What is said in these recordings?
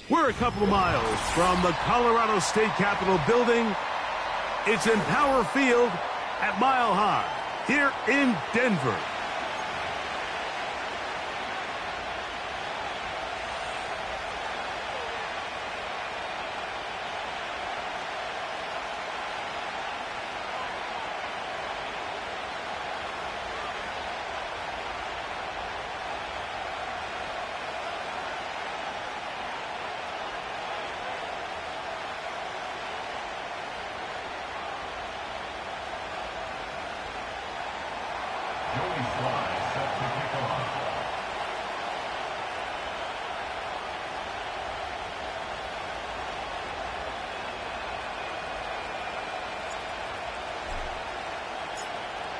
We're a couple of miles from the Colorado State Capitol building. It's in Power Field at Mile High here in Denver.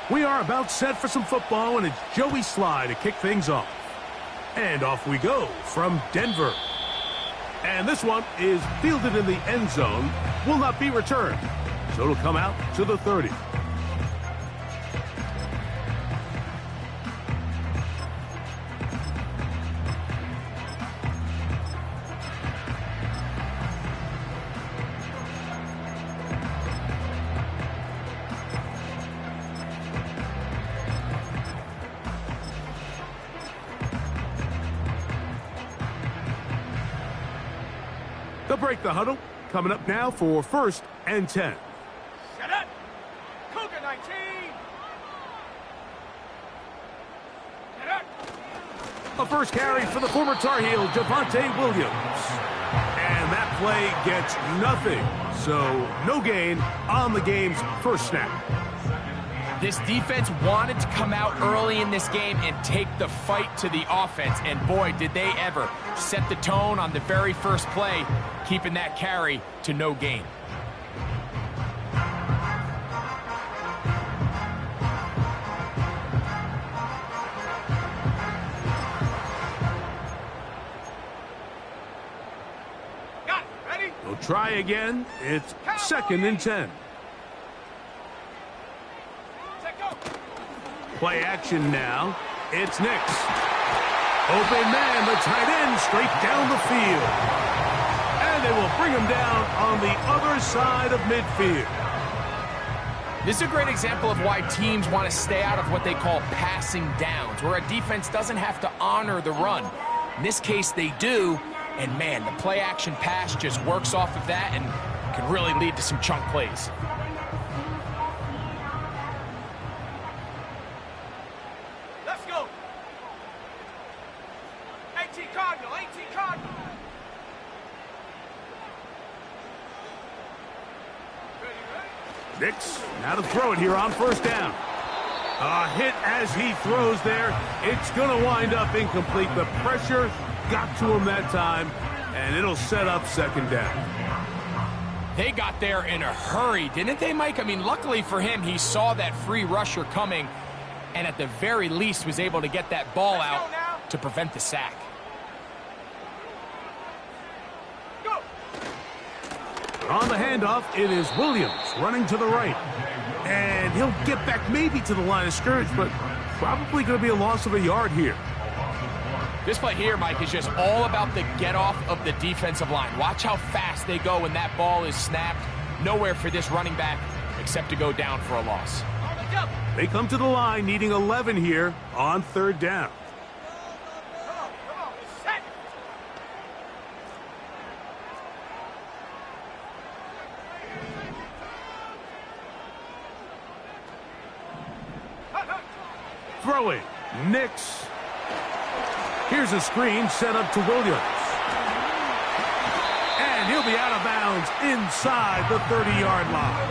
We are about set for some football, and it's Joey Sly to kick things off. And off we go from Denver. And this one is fielded in the end zone, will not be returned. So it'll come out to the 30. They'll break the huddle. Coming up now for 1st and 10. Set up. Cougar 19. Set up. A first carry for the former Tar Heel, Javonte Williams. And that play gets nothing. So no gain on the game's first snap. This defense wanted to come out early in this game and take the fight to the offense. And boy, did they ever set the tone on the very first play, keeping that carry to no gain. Got it. Ready? We'll try again. It's 2nd and 10. Play action now. It's Nix. Open man, the tight end, straight down the field. And they will bring him down on the other side of midfield. This is a great example of why teams want to stay out of what they call passing downs, where a defense doesn't have to honor the run. In this case, they do. And man, the play action pass just works off of that and can really lead to some chunk plays. Nix, now to throw it here on 1st down. A hit as he throws there. It's going to wind up incomplete. The pressure got to him that time, and it'll set up 2nd down. They got there in a hurry, didn't they, Mike? I mean, luckily for him, he saw that free rusher coming, and at the very least was able to get that ball out to prevent the sack. On the handoff, it is Williams running to the right. And he'll get back maybe to the line of scrimmage, but probably going to be a loss of a yard here. This play here, Mike, is just all about the get-off of the defensive line. Watch how fast they go when that ball is snapped. Nowhere for this running back except to go down for a loss. They come to the line needing 11 here on 3rd down. Throwing, Nix. Here's a screen set up to Williams. And he'll be out of bounds inside the 30-yard line.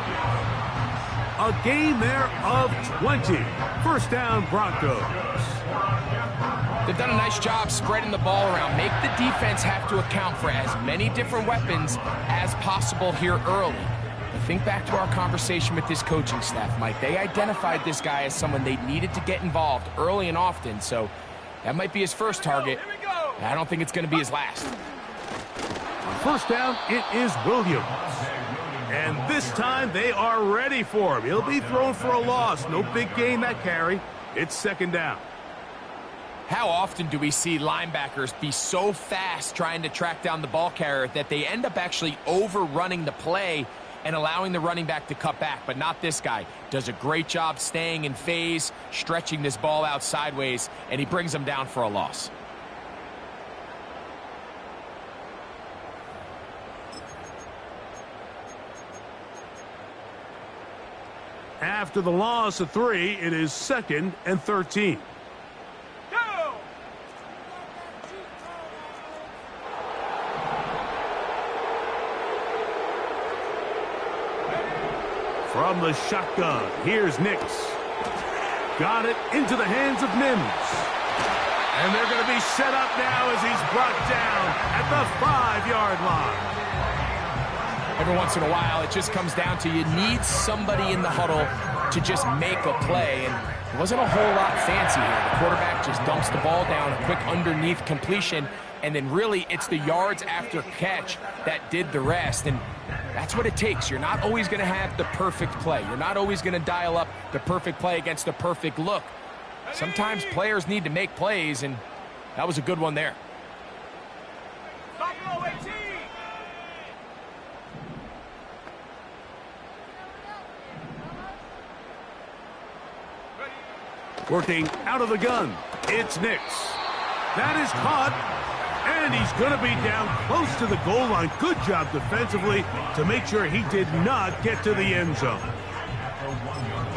A gain there of 20. 1st down, Broncos. They've done a nice job spreading the ball around. Make the defense have to account for as many different weapons as possible here early. Think back to our conversation with this coaching staff, Mike. They identified this guy as someone they needed to get involved early and often, so that might be his first target. I don't think it's going to be his last. On 1st down, it is Williams. And this time, they are ready for him. He'll be thrown for a loss. No big gain that carry. It's 2nd down. How often do we see linebackers be so fast trying to track down the ball carrier that they end up actually overrunning the play and allowing the running back to cut back? But not this guy. Does a great job staying in phase, stretching this ball out sideways, and he brings them down for a loss. After the loss of 3, it is 2nd and 13. Go! From the shotgun, here's Nix. Got it into the hands of Mims. And they're going to be set up now as he's brought down at the 5-yard line. Every once in a while, it just comes down to you need somebody in the huddle to just make a play, and it wasn't a whole lot fancy here. The quarterback just dumps the ball down, a quick underneath completion, and then really it's the yards after catch that did the rest, and that's what it takes. You're not always going to have the perfect play. You're not always going to dial up the perfect play against the perfect look. Sometimes players need to make plays, and that was a good one there. Working out of the gun, it's Nix. That is caught, and he's going to be down close to the goal line. Good job defensively to make sure he did not get to the end zone.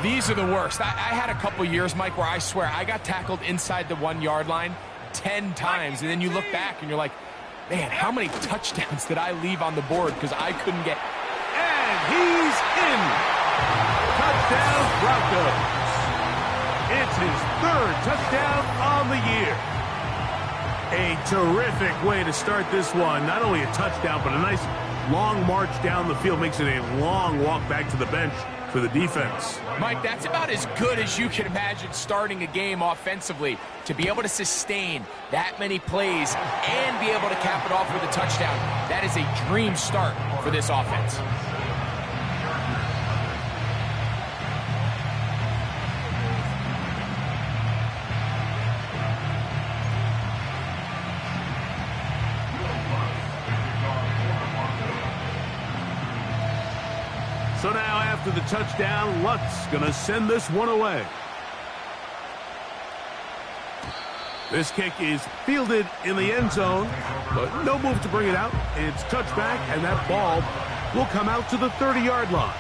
These are the worst. I had a couple years, Mike, where I swear I got tackled inside the 1-yard line 10 times, and then you look back and you're like, man, how many touchdowns did I leave on the board because I couldn't get... And he's in. Touchdown, Broncos. It's his 3rd touchdown on the year. A terrific way to start this one. Not only a touchdown, but a nice long march down the field. Makes it a long walk back to the bench for the defense. Mike, that's about as good as you can imagine starting a game offensively. To be able to sustain that many plays and be able to cap it off with a touchdown, that is a dream start for this offense. So now after the touchdown, Lutz going to send this one away. This kick is fielded in the end zone, but no move to bring it out. It's touchback, and that ball will come out to the 30-yard line.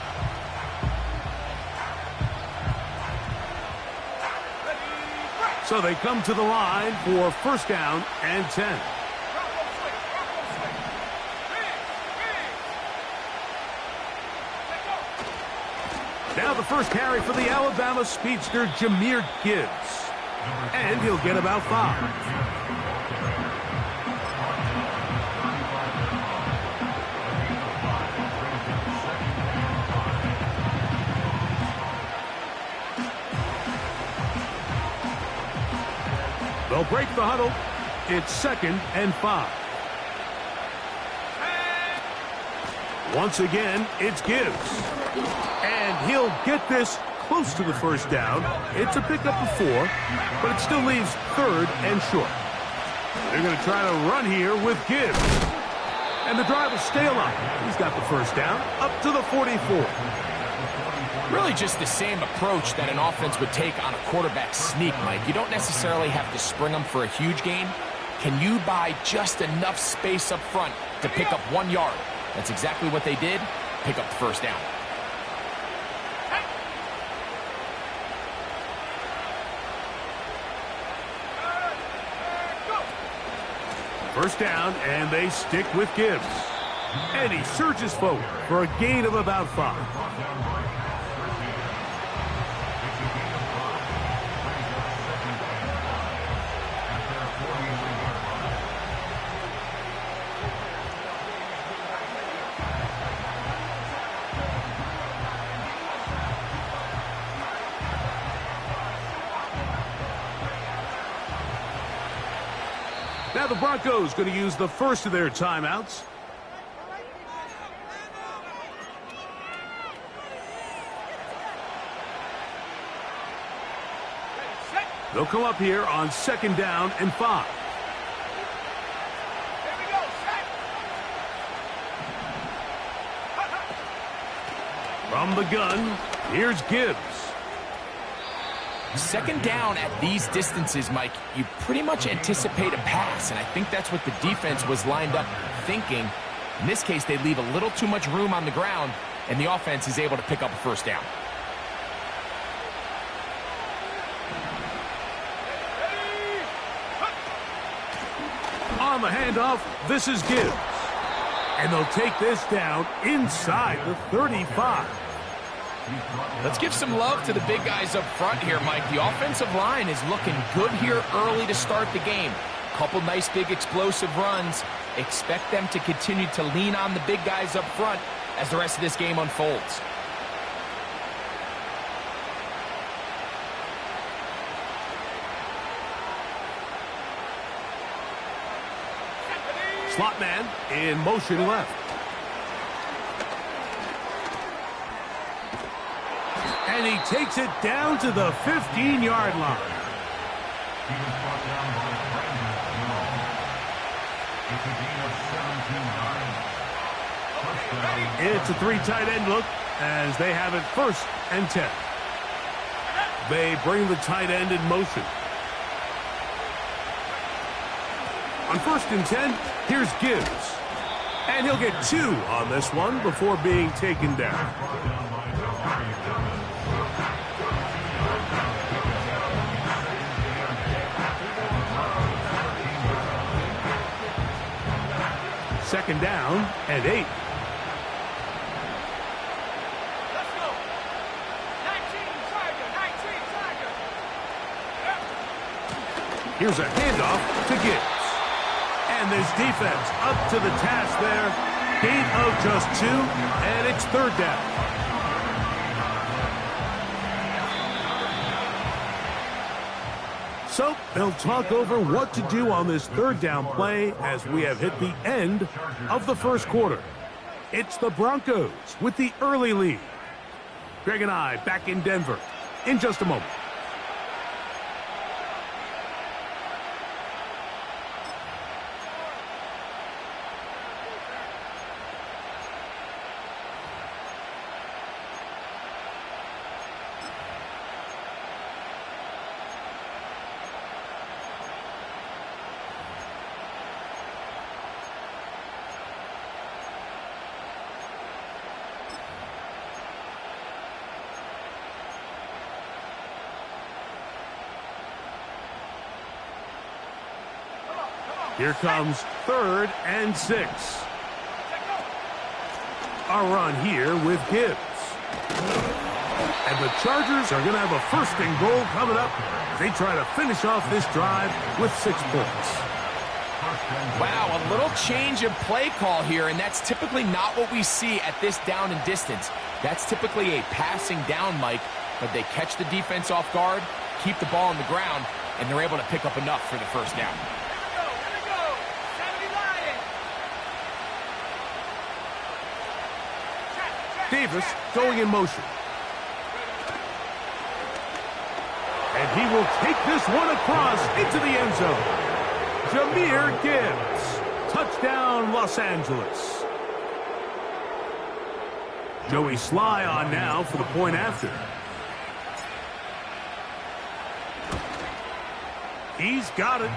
So they come to the line for 1st down and 10. Now the first carry for the Alabama speedster, Jahmyr Gibbs. And he'll get about 5. They'll break the huddle. It's 2nd and 5. Once again, it's Gibbs. And he'll get this close to the 1st down. It's a pickup of 4, but it still leaves 3rd and short. They're going to try to run here with Gibbs. And the drive will stay alive. He's got the 1st down up to the 44. Really just the same approach that an offense would take on a quarterback sneak, Mike. You don't necessarily have to spring them for a huge gain. Can you buy just enough space up front to pick up 1 yard? That's exactly what they did. Pick up the 1st down. First down, and they stick with Gibbs. And he surges forward for a gain of about 5. Now the Broncos going to use the first of their timeouts. They'll come up here on 2nd down and 5. Here we go, set. From the gun, here's Gibbs. 2nd down at these distances, Mike, you pretty much anticipate a pass, and I think that's what the defense was lined up thinking. In this case, they leave a little too much room on the ground, and the offense is able to pick up a 1st down. On the handoff, this is Gibbs. And they'll take this down inside the 35. Let's give some love to the big guys up front here, Mike. The offensive line is looking good here early to start the game. Couple nice big explosive runs. Expect them to continue to lean on the big guys up front as the rest of this game unfolds. Slot man in motion left. And he takes it down to the 15-yard line. It's a 3 tight end look as they have it 1st and 10. They bring the tight end in motion. On 1st and 10, here's Gibbs. And he'll get 2 on this one before being taken down. Second down and 8. Let's go. 19, Tiger, 19, Tiger. Here's a handoff to Gibbs. And this defense up to the task there. Gain of just 2, and it's 3rd down. So they'll talk over what to do on this 3rd down play as we have hit the end of the 1st quarter. It's the Broncos with the early lead. Greg and I back in Denver in just a moment. Here comes 3rd and 6. A run here with Gibbs. And the Chargers are going to have a 1st and goal coming up as they try to finish off this drive with 6 points. Wow, a little change of play call here, and that's typically not what we see at this down and distance. That's typically a passing down, Mike, but they catch the defense off guard, keep the ball on the ground, and they're able to pick up enough for the 1st down. Davis going in motion. And he will take this one across into the end zone. Jahmyr Gibbs. Touchdown, Los Angeles. Joey Sly on now for the point after. He's got it.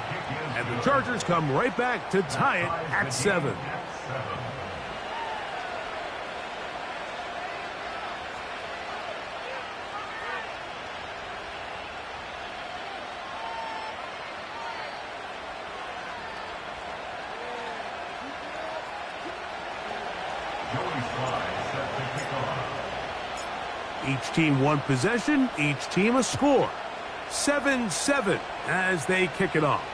And the Chargers come right back to tie it at 7. Each team 1 possession, each team a score. 7-7 as they kick it off.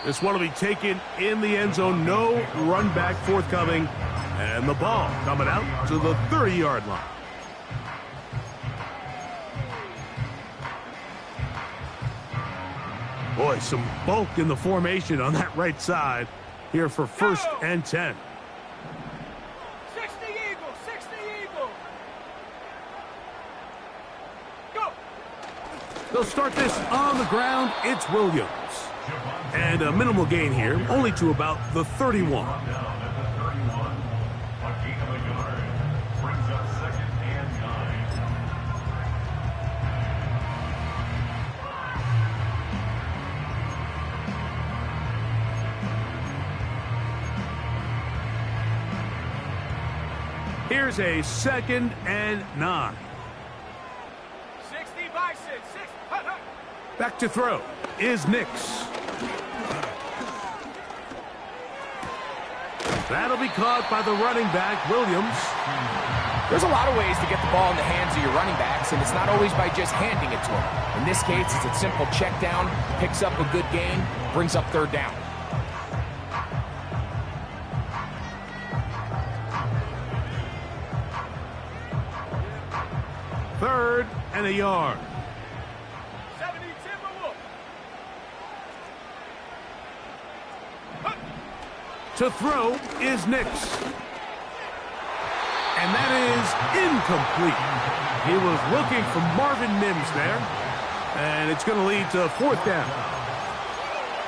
This one will be taken in the end zone. No run back forthcoming. And the ball coming out to the 30-yard line. Boy, some bulk in the formation on that right side here for 1st and 10. 60 Eagle, 60 Eagle. Go. They'll start this on the ground. It's Williams. And a minimal gain here, only to about the 31. Here's a 2nd and 9. 60 by 6. 6. Hut, hut. Back to throw is Nix. That'll be caught by the running back, Williams. There's a lot of ways to get the ball in the hands of your running backs, and it's not always by just handing it to them. In this case, it's a simple check down, picks up a good gain, brings up 3rd down. Third and a yard. 70 Timberwolves. To throw is Nix. And that is incomplete. He was looking for Marvin Mims there. And it's going to lead to 4th down.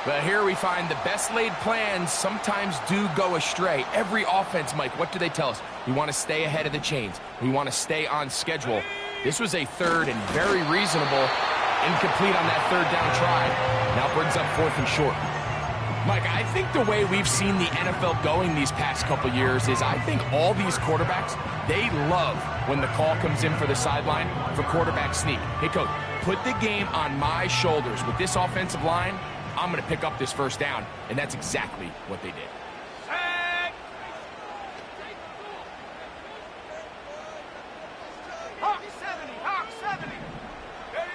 But here we find the best laid plans sometimes do go astray. Every offense, Mike, what do they tell us? We want to stay ahead of the chains. We want to stay on schedule. This was a 3rd and very reasonable, incomplete on that 3rd down try. Now brings up 4th and short. Mike, I think the way we've seen the NFL going these past couple years is I think all these quarterbacks, they love when the call comes in for the sideline for quarterback sneak. Hey, coach, put the game on my shoulders. With this offensive line, I'm going to pick up this 1st down, and that's exactly what they did. Set. Hawk 70. Hawk 70. Ready.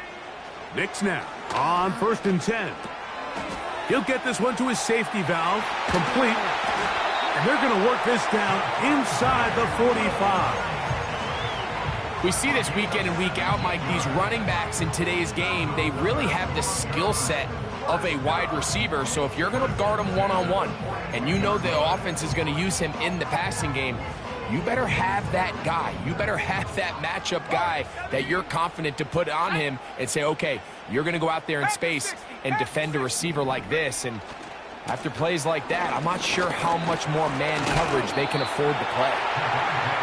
Nix now on 1st and 10. He'll get this one to his safety valve, complete. And they're going to work this down inside the 45. We see this week in and week out, Mike, these running backs in today's game, they really have the skill set of a wide receiver. So if you're going to guard him one-on-one and you know the offense is going to use him in the passing game, you better have that guy. You better have that matchup guy that you're confident to put on him and say, okay, you're going to go out there in space and defend a receiver like this. And after plays like that, I'm not sure how much more man coverage they can afford to play.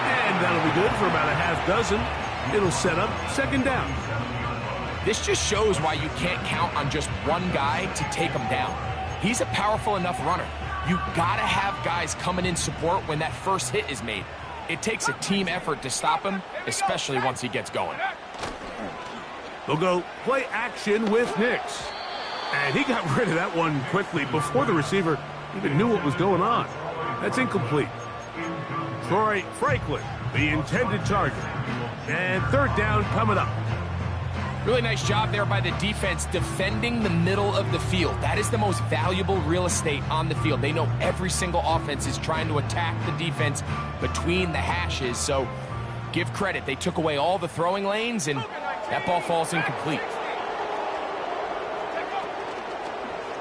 And that'll be good for about a half dozen. It'll set up 2nd down. This just shows why you can't count on just one guy to take him down. He's a powerful enough runner. You gotta have guys coming in support when that first hit is made. It takes a team effort to stop him, especially once he gets going. They'll go play action with Nix. And he got rid of that one quickly before the receiver even knew what was going on. That's incomplete. Troy Franklin, the intended target. And 3rd down coming up. Really nice job there by the defense defending the middle of the field. That is the most valuable real estate on the field. They know every single offense is trying to attack the defense between the hashes. So give credit. They took away all the throwing lanes, and that ball falls incomplete.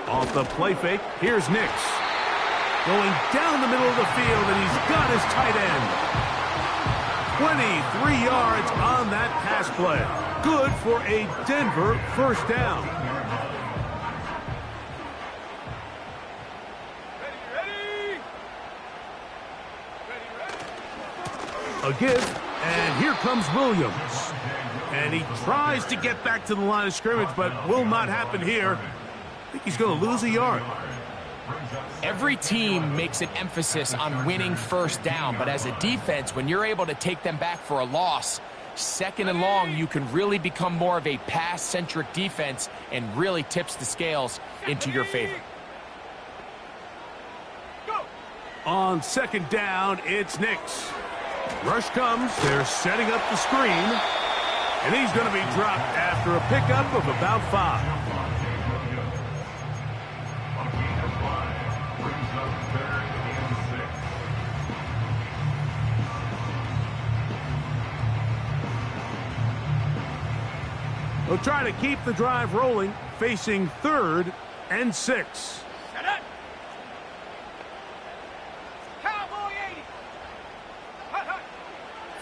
Off the play fake, here's Nix. Going down the middle of the field, and he's got his tight end. 23 yards on that pass play. Good for a Denver 1st down. A give, and here comes Williams. And he tries to get back to the line of scrimmage, but will not happen here. I think he's going to lose a yard. Every team makes an emphasis on winning 1st down, but as a defense, when you're able to take them back for a loss, 2nd and long, you can really become more of a pass-centric defense and really tips the scales into your favor. On 2nd down, it's Nix. Rush comes. They're setting up the screen. And he's going to be dropped after a pickup of about 5. They'll try to keep the drive rolling, facing 3rd and 6. Set up. Cowboy 80. Hut, hut.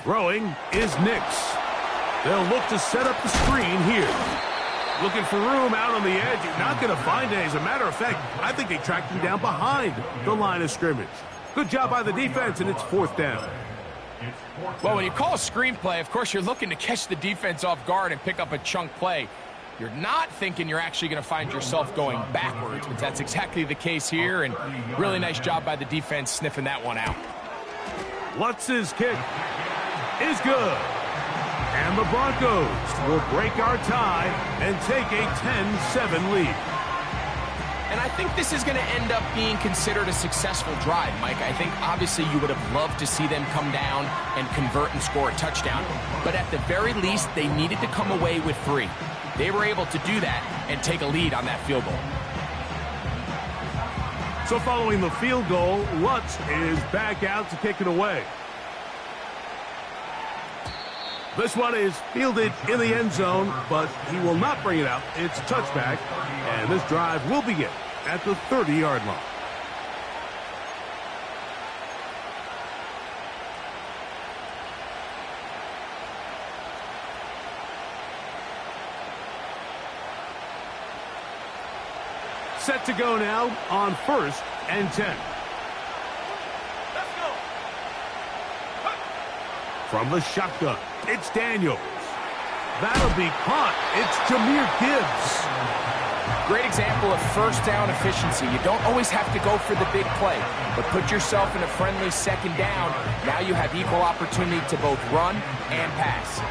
Throwing is Nix. They'll look to set up the screen here. Looking for room out on the edge. You're not going to find it. As a matter of fact, I think they tracked him down behind the line of scrimmage. Good job by the defense, and it's 4th down. Well, when you call a screenplay, of course, you're looking to catch the defense off guard and pick up a chunk play. You're not thinking you're actually going to find yourself going backwards, but that's exactly the case here, and really nice job by the defense sniffing that one out. Lutz's kick is good. And the Broncos will break our tie and take a 10-7 lead. And I think this is going to end up being considered a successful drive, Mike. I think obviously you would have loved to see them come down and convert and score a touchdown. But at the very least, they needed to come away with 3. They were able to do that and take a lead on that field goal. So following the field goal, Lutz is back out to kick it away. This one is fielded in the end zone, but he will not bring it out. It's a touchback, and this drive will begin at the 30-yard line. Set to go now on 1st and 10. Let's go. From the shotgun, it's Daniels. That'll be caught. It's Jahmyr Gibbs. Great example of first down efficiency. You don't always have to go for the big play, but put yourself in a friendly 2nd down. Now you have equal opportunity to both run and pass.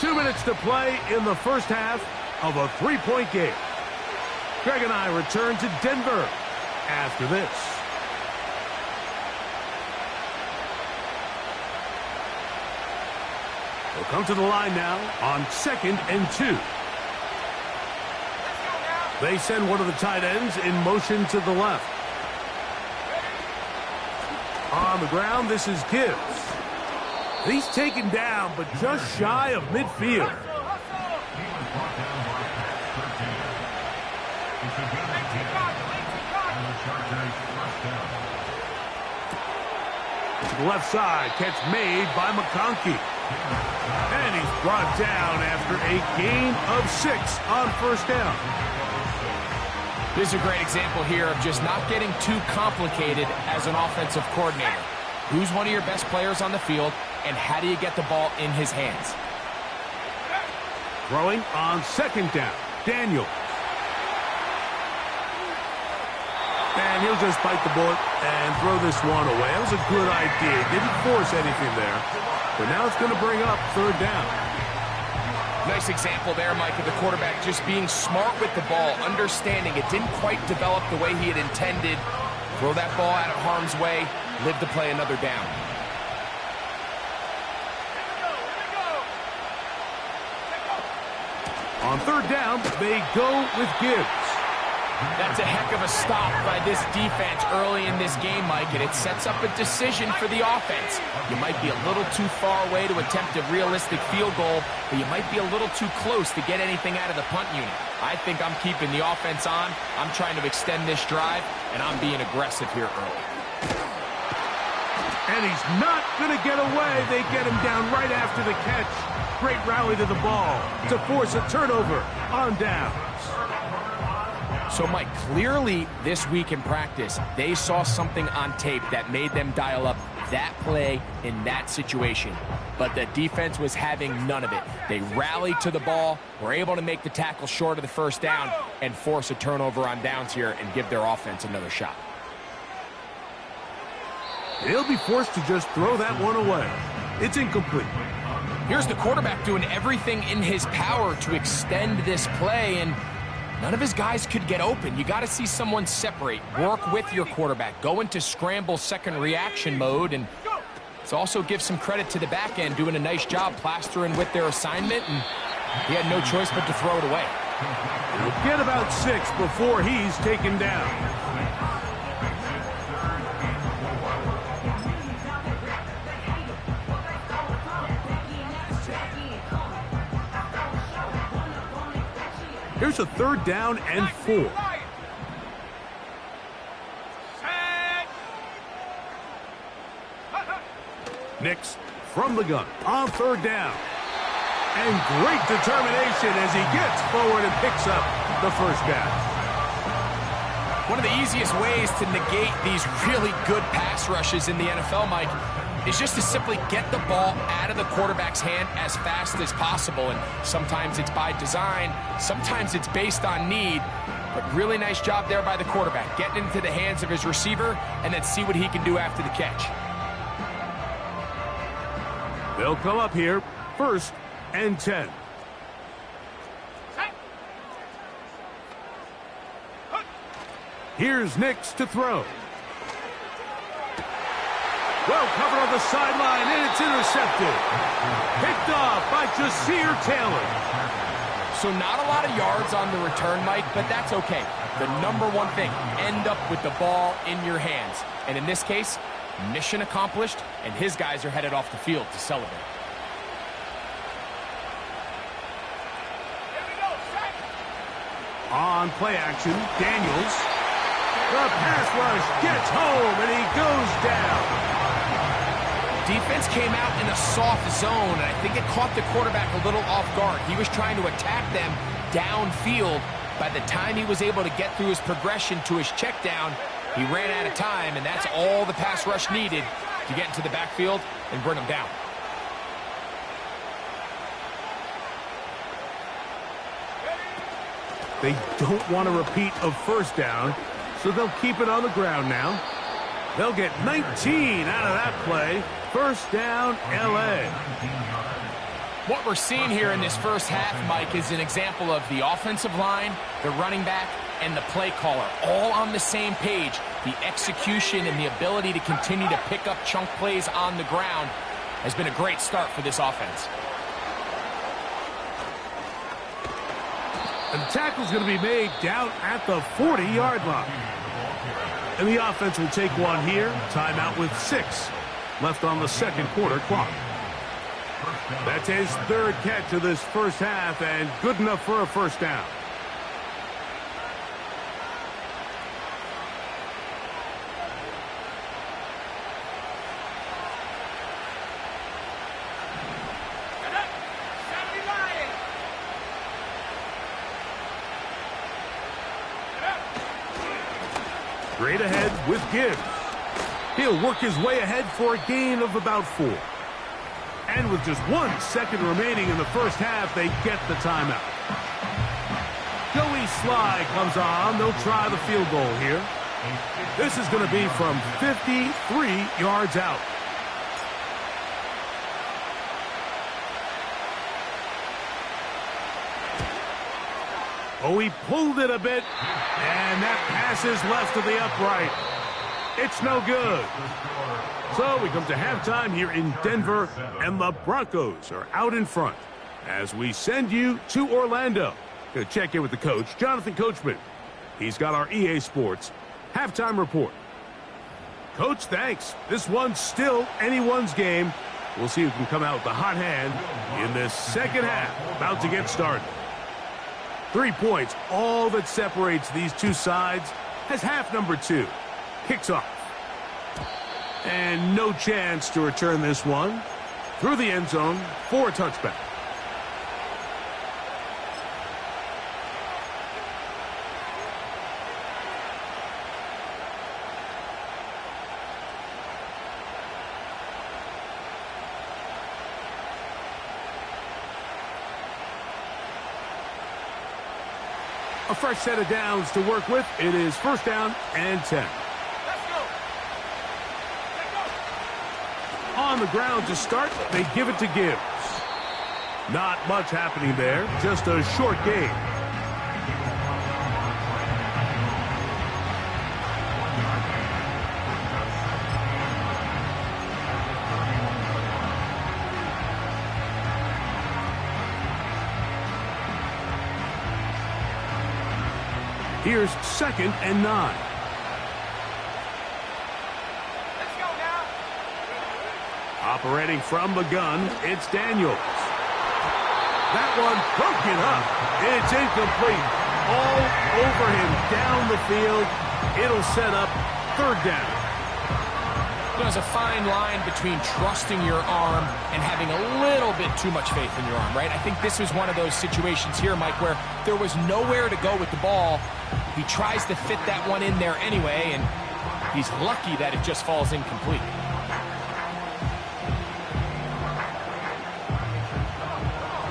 2 minutes to play in the first half of a 3-point game. Greg and I return to Denver after this. We'll come to the line now on 2nd and 2. They send one of the tight ends in motion to the left. On the ground, this is Gibbs. He's taken down, but just shy of midfield. To the left side, catch made by McConkey. And he's brought down after a gain of 6 on 1st down. This is a great example here of just not getting too complicated as an offensive coordinator. Who's one of your best players on the field, and how do you get the ball in his hands? Throwing on 2nd down, Daniels. And he'll just bite the bullet and throw this one away. That was a good idea. Didn't force anything there. But now it's going to bring up 3rd down. Nice example there, Mike, of the quarterback just being smart with the ball, understanding it didn't quite develop the way he had intended. Throw that ball out of harm's way, live to play another down. On 3rd down, they go with Gibbs. That's a heck of a stop by this defense early in this game, Mike, and it sets up a decision for the offense. You might be a little too far away to attempt a realistic field goal, but you might be a little too close to get anything out of the punt unit. I think I'm keeping the offense on. I'm trying to extend this drive, and I'm being aggressive here early. And he's not going to get away. They get him down right after the catch. Great rally to the ball to force a turnover on downs. So, Mike, clearly this week in practice, they saw something on tape that made them dial up that play in that situation. But the defense was having none of it. They rallied to the ball, were able to make the tackle short of the 1st down, and force a turnover on downs here and give their offense another shot. They'll be forced to just throw that one away. It's incomplete. Here's the quarterback doing everything in his power to extend this play, and none of his guys could get open. You got to see someone separate, work with your quarterback, go into scramble second reaction mode, and it's also give some credit to the back end doing a nice job plastering with their assignment, and he had no choice but to throw it away. He'll get about 6 before he's taken down. Here's a 3rd down and 4. Nix from the gun on 3rd down. And great determination as he gets forward and picks up the first down. One of the easiest ways to negate these really good pass rushes in the NFL, Mike, is just to simply get the ball out of the quarterback's hand as fast as possible. And sometimes it's by design, sometimes it's based on need. But really nice job there by the quarterback, getting into the hands of his receiver and then see what he can do after the catch. They'll come up here, 1st and 10. Here's Nix to throw. Well covered on the sideline, and it's intercepted. Picked off by Jasir Taylor. So not a lot of yards on the return, Mike, but that's okay. The number one thing, end up with the ball in your hands. And in this case, mission accomplished, and his guys are headed off the field to celebrate. On play action, Daniels. The pass rush gets home, and he goes down. Defense came out in a soft zone, and I think it caught the quarterback a little off guard. He was trying to attack them downfield. By the time he was able to get through his progression to his check down, he ran out of time, and that's all the pass rush needed to get into the backfield and bring him down. They don't want a repeat of first down, so they'll keep it on the ground now. They'll get 19 out of that play. First down, L.A. What we're seeing here in this first half, Mike, is an example of the offensive line, the running back, and the play caller all on the same page. The execution and the ability to continue to pick up chunk plays on the ground has been a great start for this offense. And the tackle's going to be made down at the 40-yard line. And the offense will take one here. Timeout with 6 left on the second quarter clock. That's his 3rd catch of this first half, and good enough for a first down. Straight ahead with Gibbs. He'll work his way ahead for a gain of about 4. And with just 1 second remaining in the first half, they get the timeout. Joey Sly comes on. They'll try the field goal here. This is going to be from 53 yards out. Oh, he pulled it a bit, and that pass is left to the upright. It's no good. So we come to halftime here in Denver, and the Broncos are out in front as we send you to Orlando. Going to check in with the coach, Jonathan Coachman. He's got our EA Sports halftime report. Coach, thanks. This one's still anyone's game. We'll see who can come out with the hot hand in this second half. About to get started. 3 points, all that separates these two sides, as half number 2 kicks off. And no chance to return this one through the end zone for a touchback. A fresh set of downs to work with. It is first down and 10. Let's go. On the ground to start, they give it to Gibbs. Not much happening there, just a short gain. Here's second and 9. Let's go now. Operating from the gun, it's Daniels. That one broken up. It's incomplete. All over him down the field. It'll set up third down. There's a fine line between trusting your arm and having a little bit too much faith in your arm, right? I think this was one of those situations here, Mike, where there was nowhere to go with the ball. He tries to fit that one in there anyway, and he's lucky that it just falls incomplete.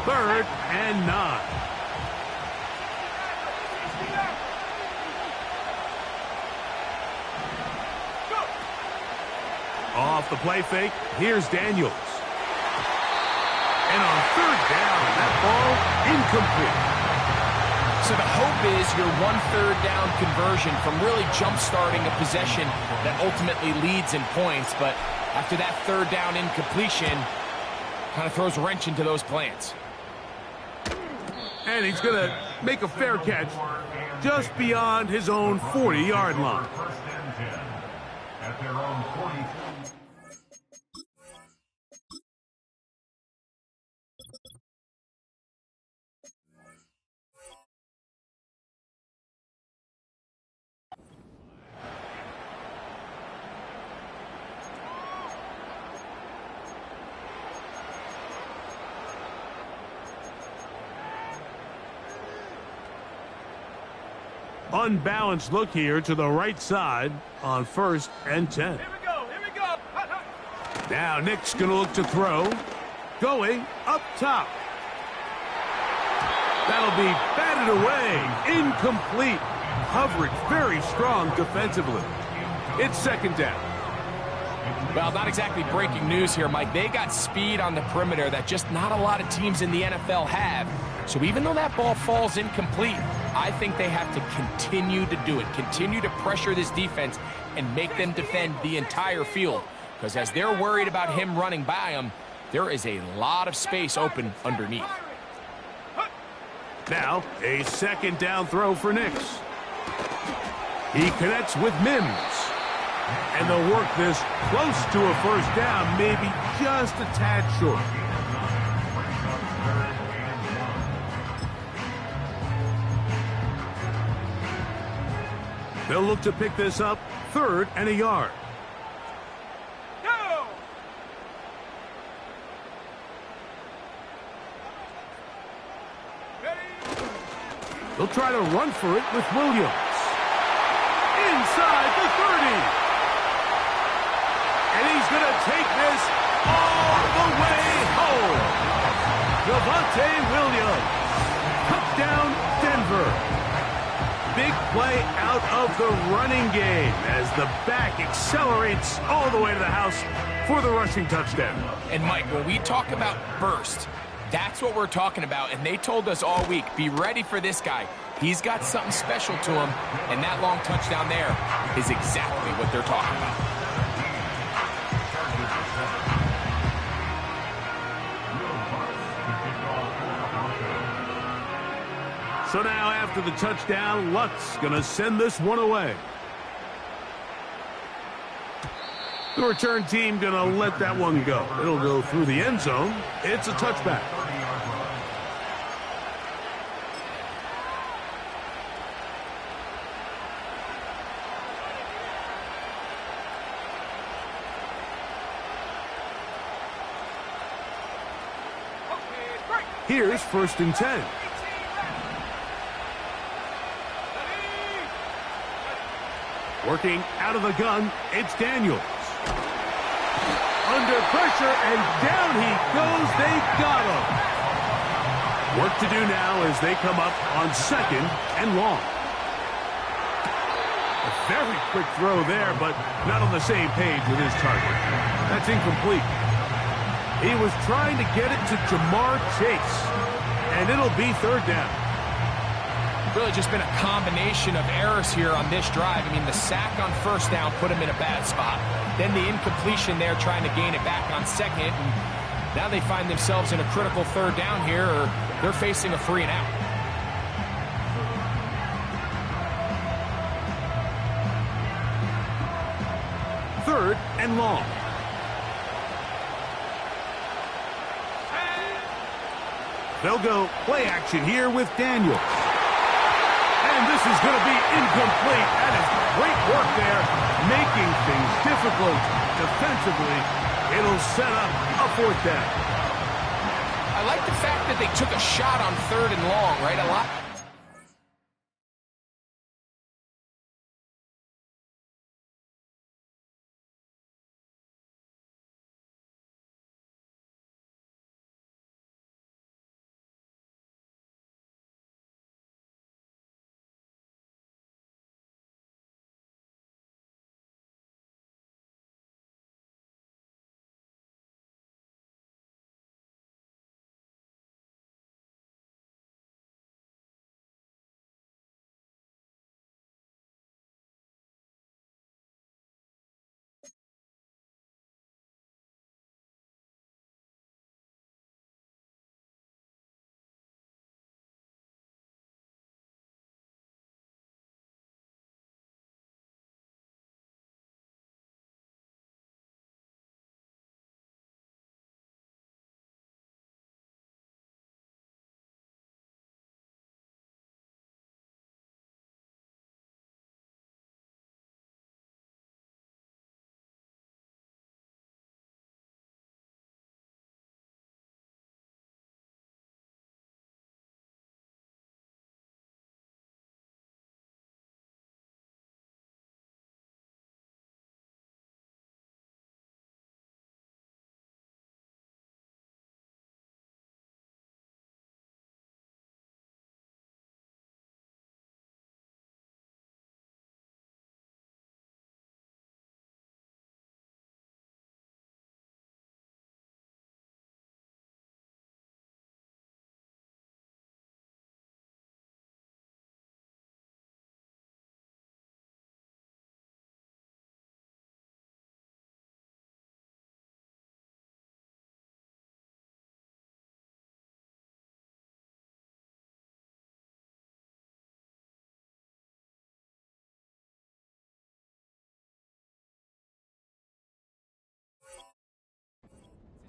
Third and 9. Off the play fake, here's Daniels. And on third down, that ball incomplete. So the hope is your 1/3 down conversion from really jump-starting a possession that ultimately leads in points. But after that third down incompletion, kind of throws a wrench into those plans. And he's going to make a fair catch just beyond his own 40-yard line. At their own 40. Unbalanced look here to the right side on 1st and 10. Here we go, here we go. Now Nick's going to look to throw. Going up top. That'll be batted away. Incomplete. Coverage very strong defensively. It's 2nd down. Well, not exactly breaking news here, Mike. They got speed on the perimeter that just not a lot of teams in the NFL have. So even though that ball falls incomplete, I think they have to continue to do it. Continue to pressure this defense and make them defend the entire field. Because as they're worried about him running by them, there is a lot of space open underneath. Now, a 2nd down throw for Nix. He connects with Mims. And they'll work this close to a 1st down, maybe just a tad short. They'll look to pick this up 3rd and a yard. Go! They'll try to run for it with Williams. Inside the 30. And he's going to take this all the way home. Javonte Williams. Touchdown, Denver. Big play out of the running game as the back accelerates all the way to the house for the rushing touchdown. And Mike, when we talk about burst, that's what we're talking about. And they told us all week, be ready for this guy. He's got something special to him, and that long touchdown there is exactly what they're talking about. So now after the touchdown, Luck's going to send this one away. The return team going to let that one go. It'll go through the end zone. It's a touchback. Here's 1st and 10. Working out of the gun, it's Daniels. Under pressure, and down he goes. They got him. Work to do now as they come up on 2nd and long. A very quick throw there, but not on the same page with his target. That's incomplete. He was trying to get it to Jamar Chase, and it'll be 3rd down. Really just been a combination of errors here on this drive. I mean, the sack on 1st down put him in a bad spot. Then the incompletion there trying to gain it back on 2nd. And now they find themselves in a critical 3rd down here, or they're facing a 3 and out. Third and long. They'll go play action here with Daniels. And this is going to be incomplete. That is great work there, making things difficult defensively, it'll set up a fourth down. I like the fact that they took a shot on 3rd and long, right? A lot.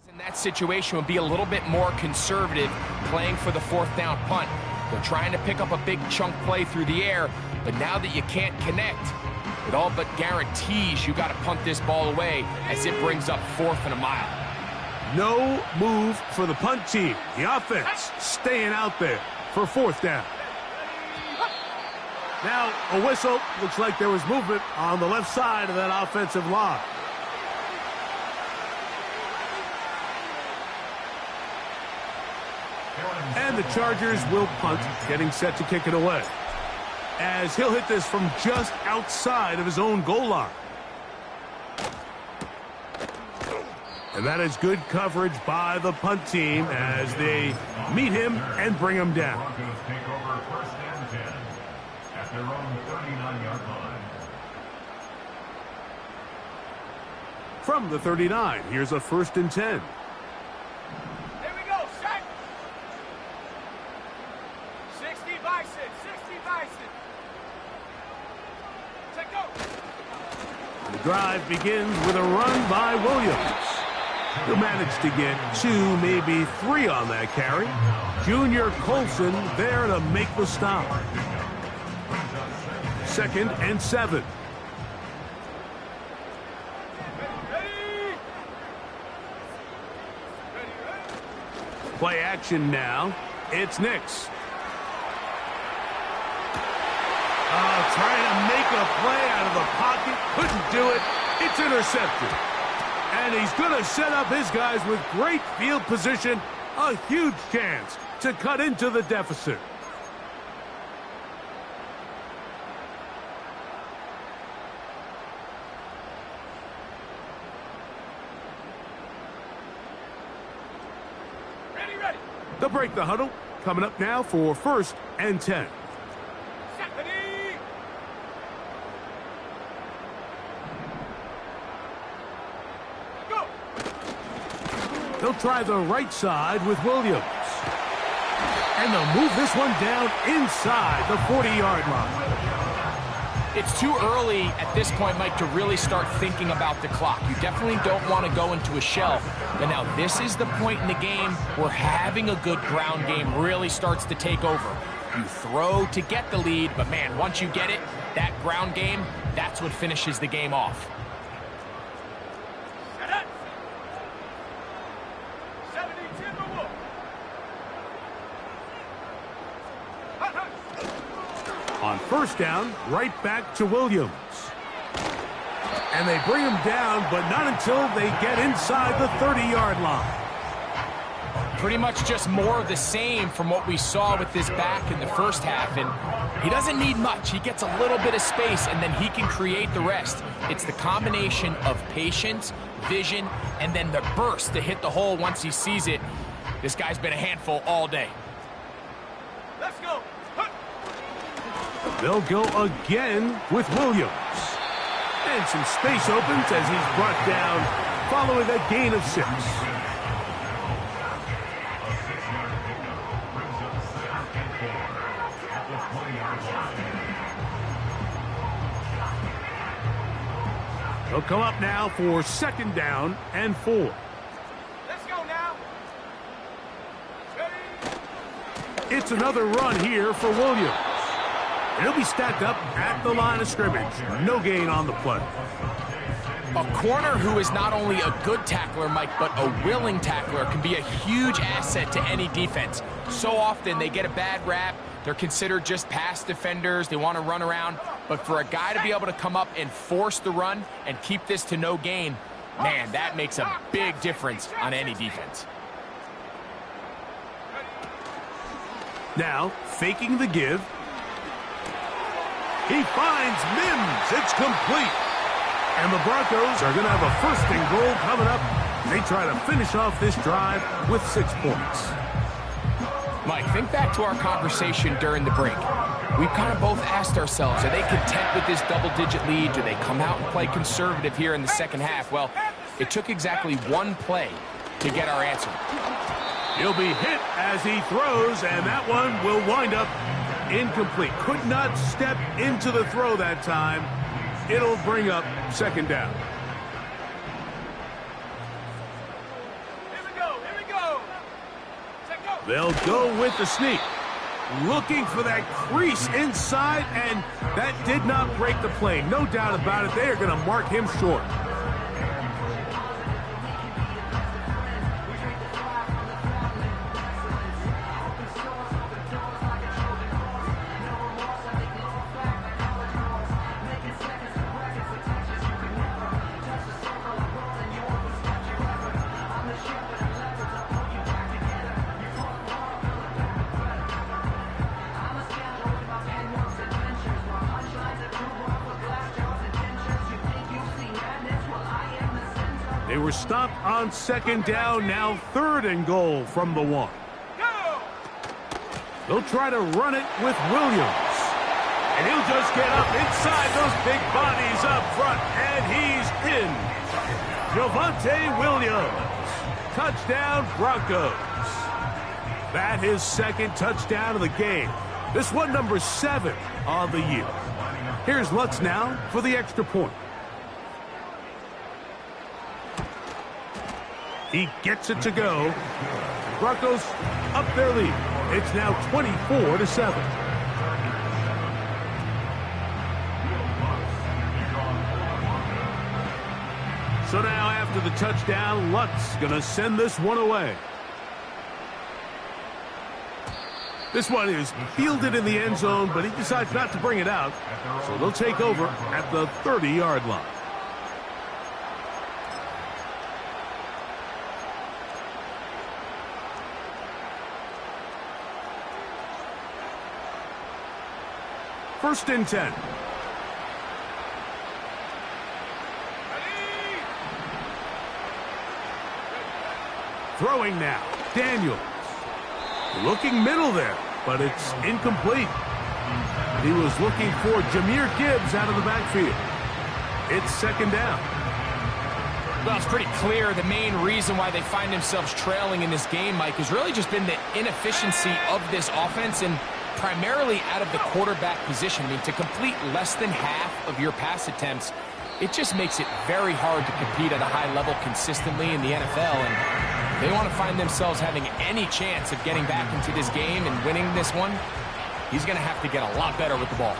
In that situation would be a little bit more conservative, playing for the 4th down punt. They're trying to pick up a big chunk play through the air, but now that you can't connect, it all but guarantees you got to punt this ball away as it brings up 4th and a mile. No move for the punt team. The offense staying out there for 4th down. Now a whistle. Looks like there was movement on the left side of that offensive line. And the Chargers will punt, getting set to kick it away, as he'll hit this from just outside of his own goal line. And that is good coverage by the punt team as they meet him and bring him down. Broncos take over 1st and 10 at their own 39-yard line. From the 39, here's a 1st and 10. Here we go, set. 60 bison, 60 bison. Set, go. The drive begins with a run by Williams. He'll manage to get 2, maybe 3 on that carry. Junior Colson there to make the stop. 2nd and 7. Play action now. It's Nix. Trying to make a play out of the pocket. Couldn't do it. It's intercepted. And he's going to set up his guys with great field position. A huge chance to cut into the deficit. Ready. They'll break the huddle. Coming up now for 1st and 10. They'll try the right side with Williams. And they'll move this one down inside the 40-yard line. It's too early at this point, Mike, to really start thinking about the clock. You definitely don't want to go into a shell. But now this is the point in the game where having a good ground game really starts to take over. You throw to get the lead, but man, once you get it, that ground game, that's what finishes the game off. first down right back to Williams. And they bring him down, but not until they get inside the 30-yard line. Pretty much just more of the same from what we saw with this back in the first half. And he doesn't need much. He gets a little bit of space, and then he can create the rest. It's the combination of patience, vision, and then the burst to hit the hole once he sees it. This guy's been a handful all day. Let's go. They'll go again with Williams. And some space opens as he's brought down following a gain of 6. They'll come up now for 2nd down and 4. Let's go now. It's another run here for Williams. And he'll be stacked up at the line of scrimmage. No gain on the play. A corner who is not only a good tackler, Mike, but a willing tackler can be a huge asset to any defense. So often they get a bad rap. They're considered just pass defenders. They want to run around. But for a guy to be able to come up and force the run and keep this to no gain, man, that makes a big difference on any defense. Now, faking the give. He finds Mims. It's complete. And the Broncos are going to have a 1st and goal coming up. They try to finish off this drive with 6 points. Mike, think back to our conversation during the break. We've kind of both asked ourselves, are they content with this double-digit lead? Do they come out and play conservative here in the second half? Well, it took exactly one play to get our answer. He'll be hit as he throws, and that one will wind up incomplete. Could not step into the throw that time. It'll bring up 2nd down. Here we go. Here we go. Set go. They'll go with the sneak. Looking for that crease inside, and that did not break the play. No doubt about it. They are going to mark him short. They were stopped on 2nd down, now 3rd and goal from the 1. Go. They'll try to run it with Williams. And he'll just get up inside those big bodies up front, and he's in. Javonte Williams. Touchdown, Broncos. That his 2nd touchdown of the game. This one number 7 on the year. Here's Lutz now for the extra point. He gets it to go. Broncos up their lead. It's now 24-7. So now after the touchdown, Lutz gonna send this one away. This one is fielded in the end zone, but he decides not to bring it out. So they'll take over at the 30-yard line. First and 10. Throwing now. Daniels. Looking middle there, but it's incomplete. He was looking for Jahmyr Gibbs out of the backfield. It's 2nd down. Well, it's pretty clear the main reason why they find themselves trailing in this game, Mike, has really just been the inefficiency of this offense and primarily out of the quarterback position. I mean, to complete less than half of your pass attempts, it just makes it very hard to compete at a high level consistently in the NFL. And they want to find themselves having any chance of getting back into this game and winning this one. He's going to have to get a lot better with the ball.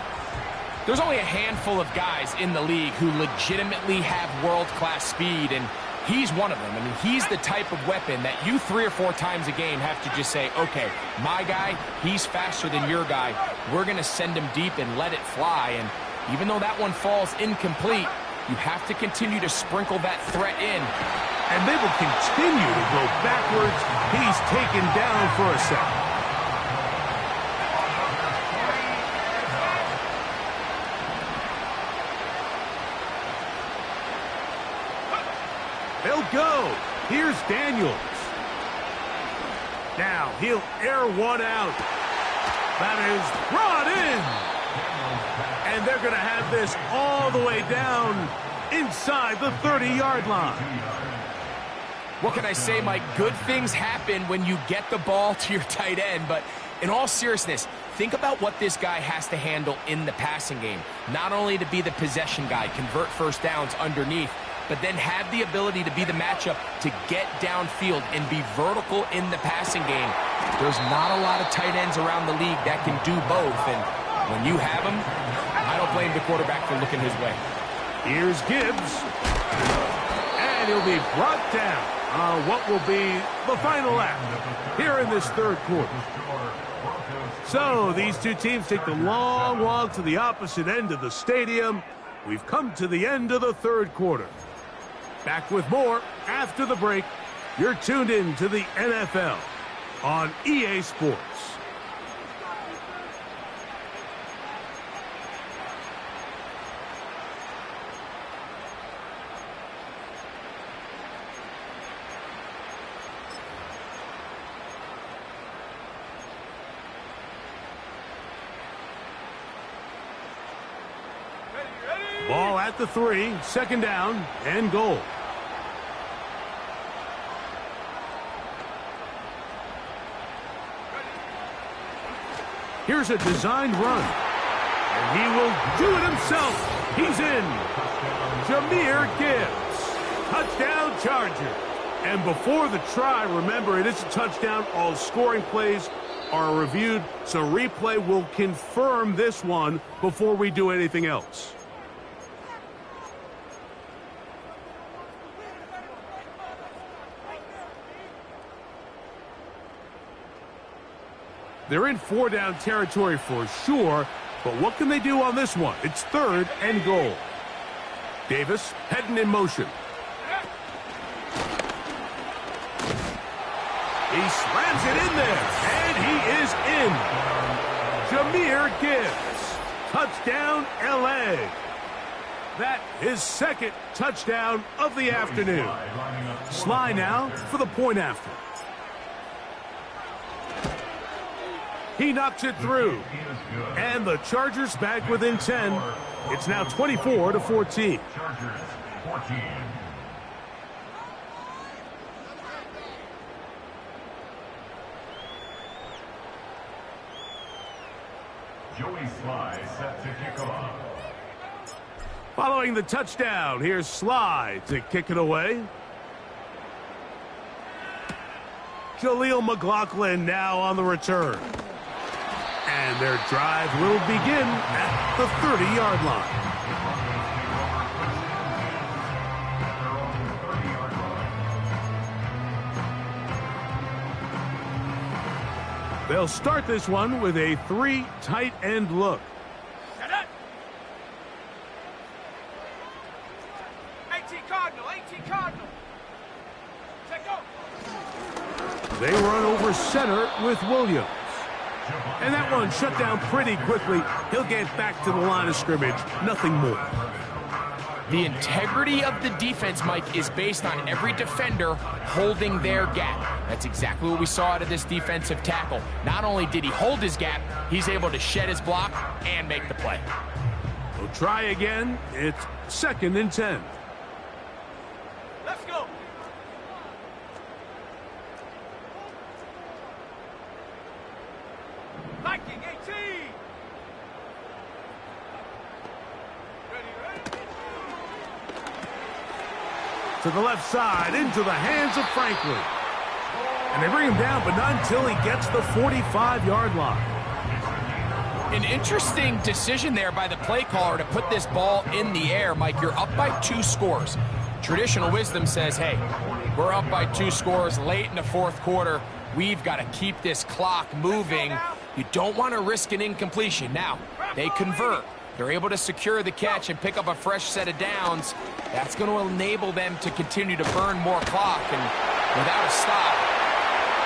There's only a handful of guys in the league who legitimately have world-class speed, and he's one of them. I mean, he's the type of weapon that you 3 or 4 times a game have to just say, okay, my guy, he's faster than your guy. We're going to send him deep and let it fly. And even though that one falls incomplete, you have to continue to sprinkle that threat in. And they will continue to go backwards. He's taken down for a sack. They'll go. Here's Daniels. Now he'll air one out. That is brought in. And they're going to have this all the way down inside the 30-yard line. What can I say, Mike? Good things happen when you get the ball to your tight end, but in all seriousness, think about what this guy has to handle in the passing game. Not only to be the possession guy, convert first downs underneath, but then have the ability to be the matchup to get downfield and be vertical in the passing game. There's not a lot of tight ends around the league that can do both, and when you have them, I don't blame the quarterback for looking his way. Here's Gibbs, and he'll be brought down. What will be the final act here in this third quarter. So these two teams take the long walk to the opposite end of the stadium. We've come to the end of the third quarter. Back with more after the break. You're tuned in to the NFL on EA Sports. Ball at the 3, second down and goal. Here's a designed run. And he will do it himself. He's in. Jahmyr Gibbs. Touchdown Charger. And before the try, remember, it is a touchdown. All scoring plays are reviewed, so replay will confirm this one before we do anything else. They're in 4-down territory for sure, but what can they do on this one? It's third and goal. Davis heading in motion. He slams it in there, and he is in. Jahmyr Gibbs. Touchdown, L.A. That his second touchdown of the afternoon. Sly now for the point after. He knocks it through. And the Chargers back within 10. It's now 24-14. Chargers 14. Joey Sly set to kick off. Following the touchdown, here's Sly to kick it away. Jaleel McLaughlin now on the return. And their drive will begin at the 30-yard line. They'll start this one with a 3 tight end look. Set up. 18 Cardinal, 18 Cardinal. Check go. They run over center with Williams. And that one shut down pretty quickly. He'll get back to the line of scrimmage. Nothing more. The integrity of the defense, Mike, is based on every defender holding their gap. That's exactly what we saw out of this defensive tackle. Not only did he hold his gap, he's able to shed his block and make the play. We'll try again. It's 2nd and 10. Let's go. Viking 18. Ready. To the left side, into the hands of Franklin. And they bring him down, but not until he gets the 45-yard line. An interesting decision there by the play caller to put this ball in the air. Mike, you're up by 2 scores. Traditional wisdom says, hey, we're up by 2 scores late in the fourth quarter. We've got to keep this clock moving. You don't want to risk an incompletion. Now, they convert. They're able to secure the catch and pick up a fresh set of downs. That's going to enable them to continue to burn more clock. And without a stop,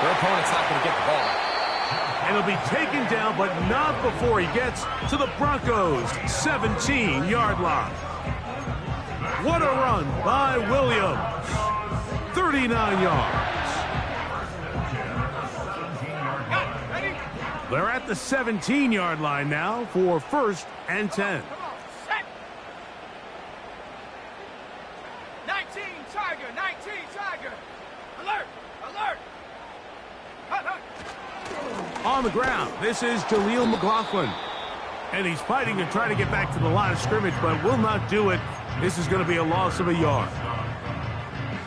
their opponent's not going to get the ball back. And he'll be taken down, but not before he gets to the Broncos' 17-yard line. What a run by Williams. 39 yards. They're at the 17-yard line now for 1st and 10. Come on, set. 19 Tiger, 19 Tiger. Alert, alert. Hut, hut. On the ground, this is Jaleel McLaughlin. And he's fighting and trying to get back to the line of scrimmage, but will not do it. This is going to be a loss of a yard.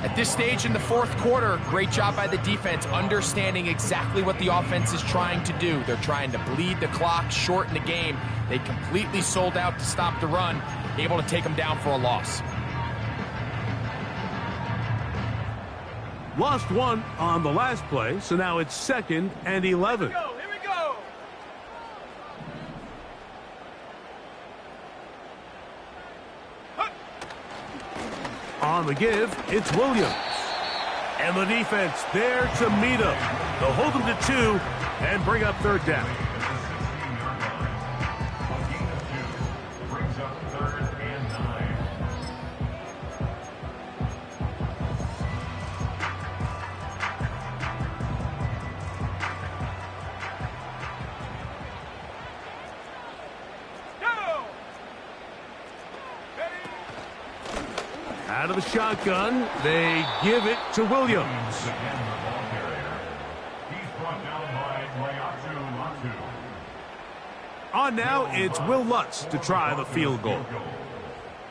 At this stage in the fourth quarter, great job by the defense understanding exactly what the offense is trying to do. They're trying to bleed the clock, shorten the game. They completely sold out to stop the run, able to take them down for a loss. Lost one on the last play, so now it's 2nd and 11. Here we go. On the give, it's Williams. And the defense there to meet him. They'll hold him to 2 and bring up 3rd down. Brings up 3rd and 9. Go. Out of the shotgun, they give it to Williams. He's brought down by Trash. On now, it's Will Lutz to try the field goal.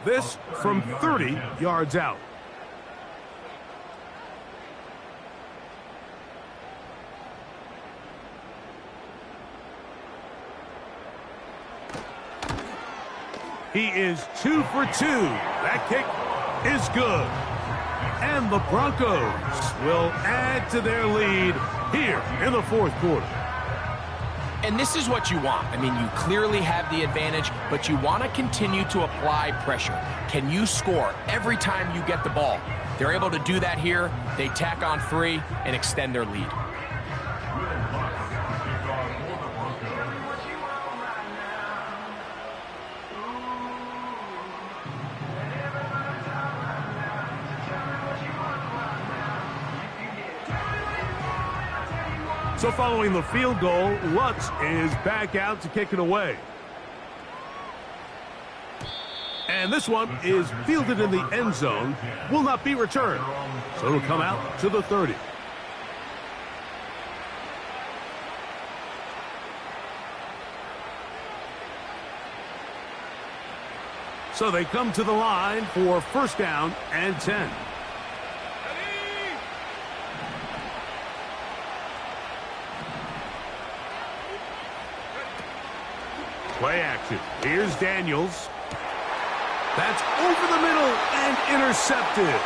This from 30 yards out. He is 2 for 2. That kick is good. And the Broncos will add to their lead here in the fourth quarter. And this is what you want. I mean, you clearly have the advantage, but you want to continue to apply pressure. Can you score every time you get the ball? They're able to do that here. They tack on 3 and extend their lead. So following the field goal, Lutz is back out to kick it away. And this one is fielded in the end zone, will not be returned. So it'll come out to the 30. So they come to the line for 1st down and 10. Play action. Here's Daniels. That's over the middle and intercepted.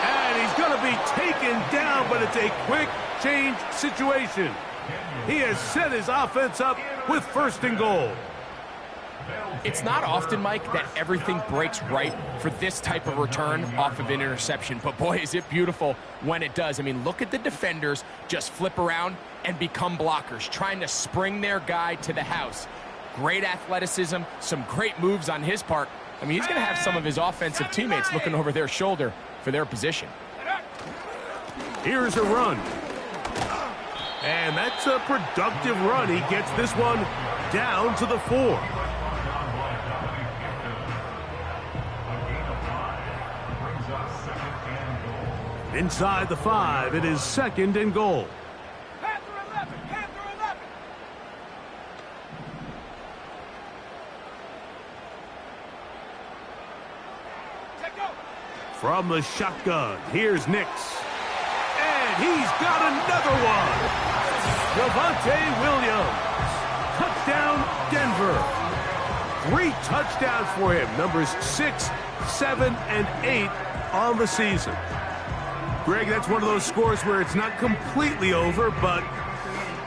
And he's going to be taken down, but it's a quick change situation. He has set his offense up with 1st and goal. It's not often, Mike, that everything breaks right for this type of return off of an interception. But, boy, is it beautiful when it does. I mean, look at the defenders just flip around and become blockers, trying to spring their guy to the house. Great athleticism, some great moves on his part. I mean, he's going to have some of his offensive teammates looking over their shoulder for their position. Here's a run. And that's a productive run. He gets this one down to the 4. Inside the 5, it is 2nd and goal. Panther 11, Panther 11. Take go. From the shotgun, here's Nix. And he's got another one. Javonte Williams. Touchdown, Denver. 3 touchdowns for him. Numbers 6, 7, and 8 on the season. Greg, that's one of those scores where it's not completely over, but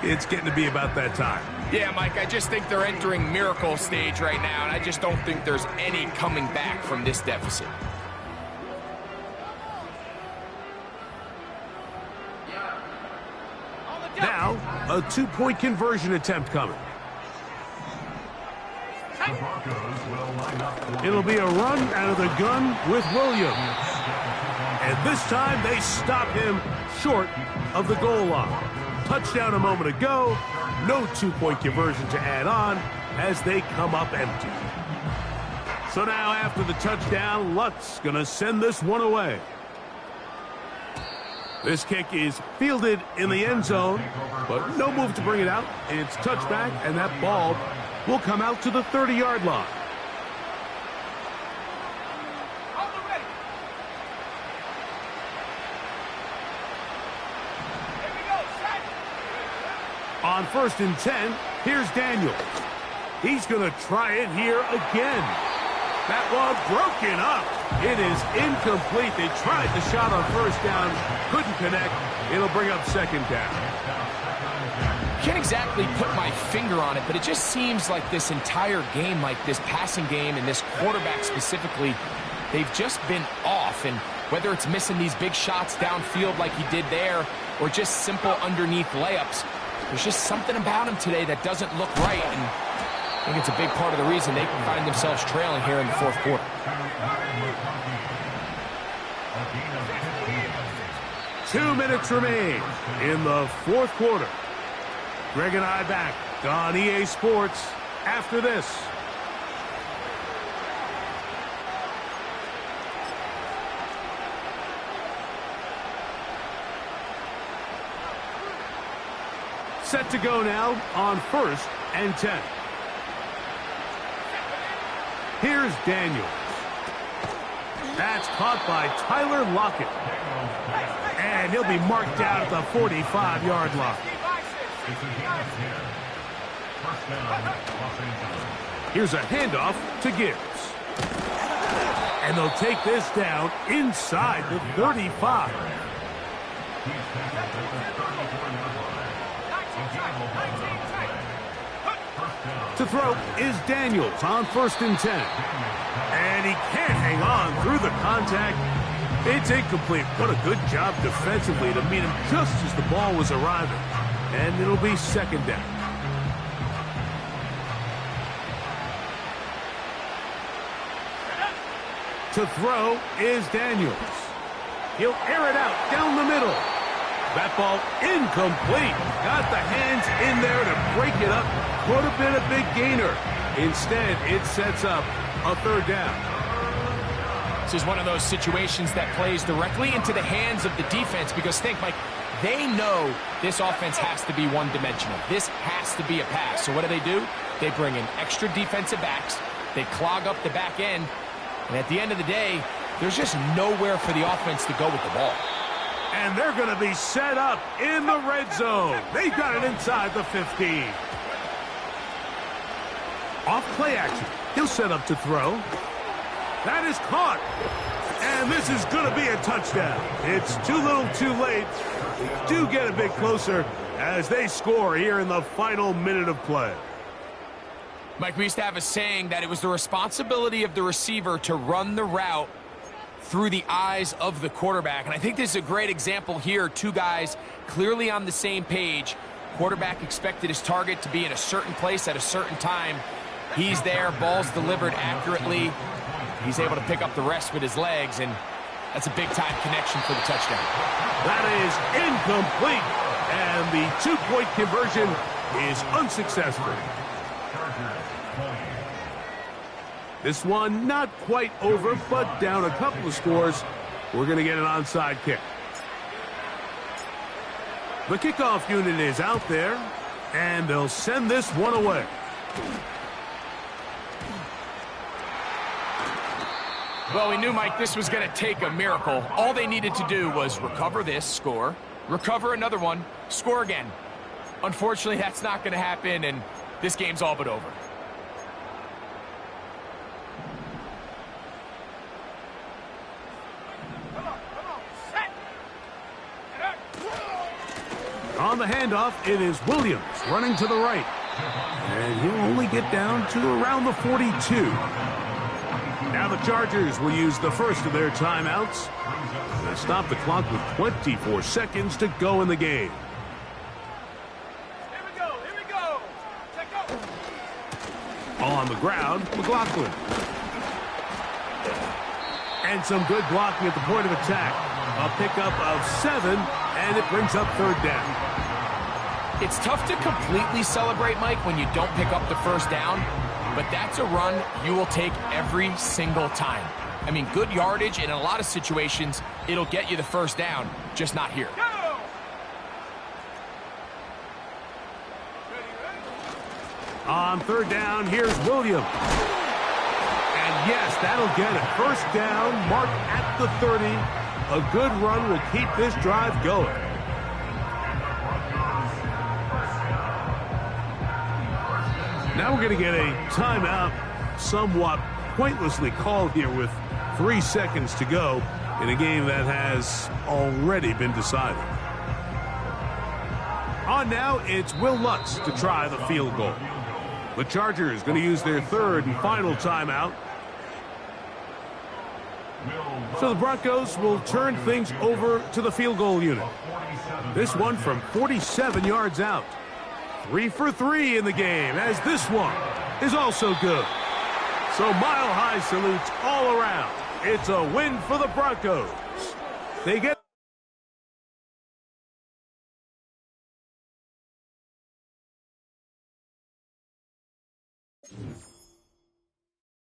it's getting to be about that time. Yeah, Mike, I just think they're entering miracle stage right now, and I just don't think there's any coming back from this deficit. Now, a 2-point conversion attempt coming. The Broncos will line up for It'll be a run out of the gun with Williams. And this time they stop him short of the goal line. Touchdown a moment ago. No 2-point conversion to add on as they come up empty. So now after the touchdown, Lutz going to send this one away. This kick is fielded in the end zone, but no move to bring it out. It's touchback, and that ball will come out to the 30-yard line. On 1st and 10, here's Daniels. He's going to try it here again. That one broken up. It is incomplete. They tried the shot on 1st down, couldn't connect. It'll bring up 2nd down. Can't exactly put my finger on it, but it just seems like this entire game, like this passing game and this quarterback specifically, they've just been off. And whether it's missing these big shots downfield like he did there or just simple underneath layups, there's just something about him today that doesn't look right. And I think it's a big part of the reason they can find themselves trailing here in the 4th quarter. 2 minutes remain in the 4th quarter. Greg and I back on EA Sports after this. Set to go now on 1st and 10. Here's Daniels. That's caught by Tyler Lockett. And he'll be marked down at the 45-yard line. Here's a handoff to Gibbs. And they'll take this down inside the 35. To throw is Daniels on 1st and 10. And he can't hang on through the contact. It's incomplete. What a good job defensively to meet him just as the ball was arriving. And it'll be 2nd down. To throw is Daniels. He'll air it out down the middle. That ball incomplete. Got the hands in there to break it up. Could have been a big gainer. Instead, it sets up a 3rd down. This is one of those situations that plays directly into the hands of the defense because think, Mike, they know this offense has to be one-dimensional. This has to be a pass. So what do? They bring in extra defensive backs. They clog up the back end. And at the end of the day, there's just nowhere for the offense to go with the ball. And they're going to be set up in the red zone. They got it inside the 15. Off play action. He'll set up to throw. That is caught. And this is going to be a touchdown. It's too little too late. They do get a bit closer as they score here in the final minute of play. Mike, we used to have a saying that it was the responsibility of the receiver to run the route through the eyes of the quarterback. And I think this is a great example here. 2 guys clearly on the same page. Quarterback expected his target to be in a certain place at a certain time. He's there, ball's delivered accurately. He's able to pick up the rest with his legs, and that's a big-time connection for the touchdown. That is incomplete, and the 2-point conversion is unsuccessful. This one not quite over, but down a couple of scores. We're going to get an onside kick. The kickoff unit is out there, and they'll send this one away. Well, we knew, Mike, this was going to take a miracle. All they needed to do was recover this, score, recover another one, score again. Unfortunately, that's not going to happen, and this game's all but over. On the handoff, it is Williams running to the right. And he'll only get down to around the 42. Now the Chargers will use the first of their timeouts. They stop the clock with 24 seconds to go in the game. Here we go, here we go. Check out. On the ground, McLaughlin. And some good blocking at the point of attack. A pickup of 7, and it brings up third down. It's tough to completely celebrate, Mike, when you don't pick up the first down, but that's a run you will take every single time. I mean, good yardage, and in a lot of situations, it'll get you the first down, just not here. Go! Ready, ready? On third down, here's Williams. And yes, that'll get it. First down, marked at the 30. A good run will keep this drive going. Now we're going to get a timeout, somewhat pointlessly called here with 3 seconds to go in a game that has already been decided. On now, it's Will Lutz to try the field goal. The Chargers going to use their third and final timeout. So the Broncos will turn things over to the field goal unit. This one from 47 yards out. 3 for 3 in the game, as this one is also good. So mile-high salutes all around. It's a win for the Broncos. They get